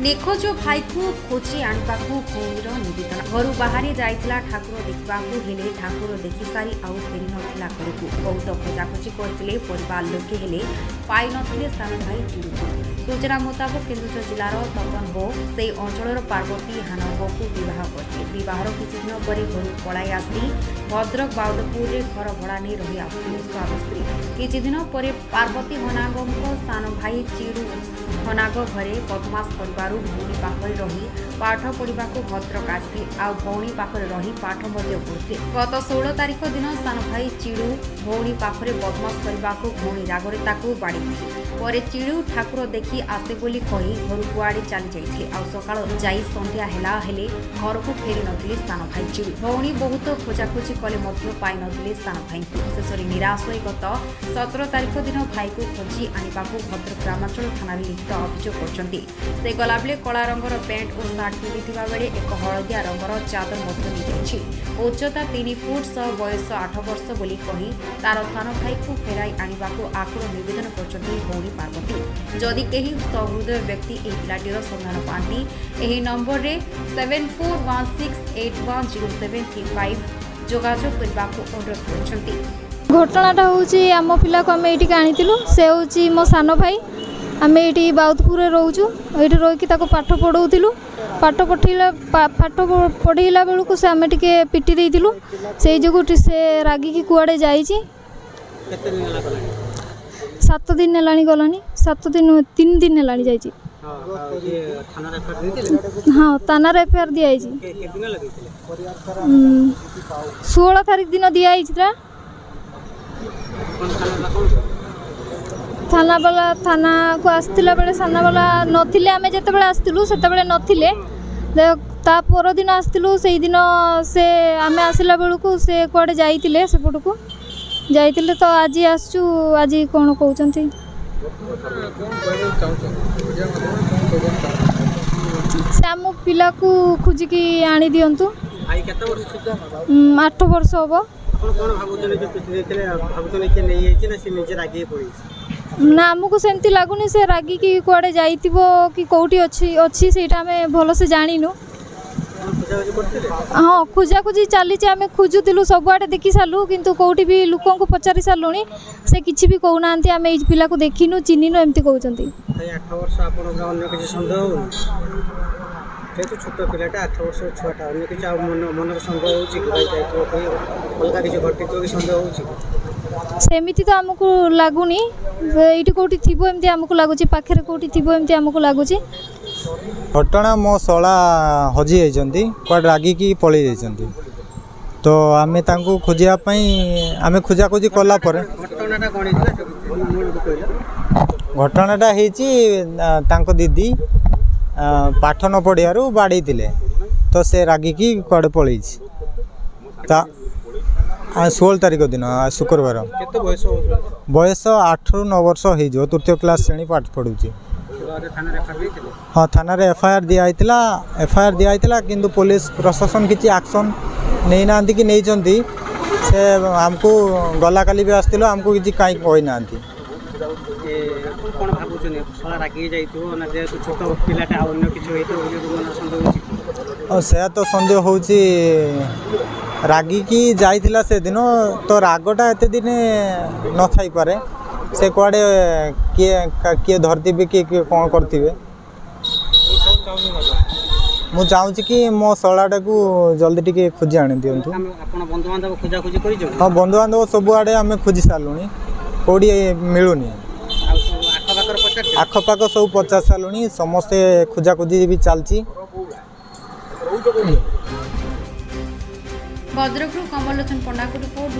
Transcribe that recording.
निखोज भाई को खोजी आने भौणीर निवेदन घर बाहर जाइला ठाकुर देखा हेले ठाकुर देखि सारी आउ फेरी नथिला घरकू बहुत खोजाखोजी करते परिवार लोके हेले पाई नथिले सानो भाई चिड़ू सूचना मुताबक केन्दुझर जिलार तपन हो से अंचल पार्वती हानंग को बह करते बहर किछि दिन पर घर पलाई आसी भद्रक बाउदपुर में घर भड़ा नहीं रही आसुले स्वामी स्त्री किछि दिन पर पार्वती हनांग सानो भाई चिड़ू हनांग घरे बदमाश कर भौणी पाखरे रही पाठ पढ़ा भद्रक आसी आ भौणी पाखरे रही पाठ पढ़ुते गत 16 तारिख दिन सान भाई चिड़ू भौणी पाखरे बदमाश करने भौणी रागरे ताकू बाड़ी पर चिड़ू ठाकुर देखि आसे बोली कही घर कुआड़े चली जाइए आ सकाळ जाई संध्या हेला हेले घर को फेरी नथिले सान भाई चिड़ू भौणी बहुत खोजाखोजी कले मध्य पाई नथिले सान भाई शेष निराश हो गत 17 तारिख दिन भाई को खोजी आने भद्रक ग्रामांचल थाना लिखित अभियोग कर गलाबले कला रंगर पैंट और सार्ट पिंधिथिबा बेले एक हलदिया रंगर चादर मध्य निଯାଇଛି उच्चता 3 फुट सह बयस 8 वर्ष बोली कही तार स्थान भाई को फेराई आनिबाकू आकुल निवेदन करछन्ती भौणी पार्वती जदि केही सहृदय व्यक्ति एही पिलाटीर सन्धान पांती एही नंबर रे 7416810735 जोगाजोग करबाकू अनुरोध करछन्ती। घटनाटा होउची आम पिला को आमे एठी आनितिलु से होउची मो सानो भाई आमे एठी बाउदपुर रे रहउचु एठी रही कि ताको पाठ पढौतिलु पाठ पढ़ेला बेलू से आमे टिके पिटी देइतिलु से जगु से रागी की कुआडे जाईची केते दिन ला गलानी 7 दिन नेलानी गलानी 7 दिन 3 दिन नेलानी जाईची ये थाना रे एफआईआर देइतिले हां थाना रे एफआईआर दिया आईची के दिन लगैतिले 16 तारिख दिन दिया आईची ता थाना वाला थाना को आसला बेले थाना वाला नथिले आमे जते बेले आस्तिलु सेते बेले नथिले ता पर दिन आस्तिलु सेही दिन से आमे आसला बेलू को से कोडे जाइतिले सेपट को जाइतिले तो आज आसचु आज कोन कहउचंती से आम पिला को खुजी की आनी दियंतु भाई केते वर्ष 8 वर्ष होबो कोन भाबुतने जे पिटी देथिले भाबुतने के नै आइछि ना से निजे रागी पड़ी ना आमको सेमती लगुनि से रागी की कुआडे जाइतिबो कि कोठी अच्छी सेटा हमें भलो से जानिनु हाँ खोजा खोजी चली आम खोजुलु सबुआडे देखी सारू किंतु कौटी भी लोकों को पचारि सारूनी से किसी भी कहना आम ये पिला को देखिनु चिन्हिनु एमती कहउचंती 8 वर्ष आपन अन्य किसी संदेह हो जेतु छोट पिलाटा 8 वर्ष छुआटा अन्य किसी मन संदेह होउची कि भाई जाइतो कोई अलगा किसी घटितो कि संदेह होउची सेमिति तो आमको लगुनि ये कौटी थी एमती आमको लगुच पाखे कौटी थी एमती आमको लगुच घटना मो शला हजि जाइछन्ती कुआड रागी की पळी जाइछन्ती तो आमे तांको खोजियापाई आमे खोजाखोजी कला परे घटनाटा कोन हितला घटनाटा हेची तांको दीदी पाठ न पढ़ियारू बाड़ी थिले तो से रागी की कुआड पळी ता 16 तारिख दिन शुक्रवार बयस 8 ରୁ 9 वर्ष हो तृतीय क्लास श्रेणी पाठ पढ़ुची हाँ थाना रे एफआईआर दिया किंतु पुलिस प्रशासन किसी एक्शन नहीं ना कि नहीं से हमको गला काली भी आसलो हमको किसी कहीं कही ना से तो सन्देह हो रागी की जाइथिला से दिन तो रागटा एते दिन न थाई पारे से कुआडे किए धरती भी किए कौन करते मु चाहूँ कि मो शलाटा को जल्दी टिके खोजी आनी दिंतु हाँ बंधु बांधव सबुआडे आम खोजी सारूँ कौड़ी मिलूनी आखपाख सब पचार सारूँ समस्ते खोजाखोजी भी चलती भद्रक कमलोचन पंडा को रिपोर्ट।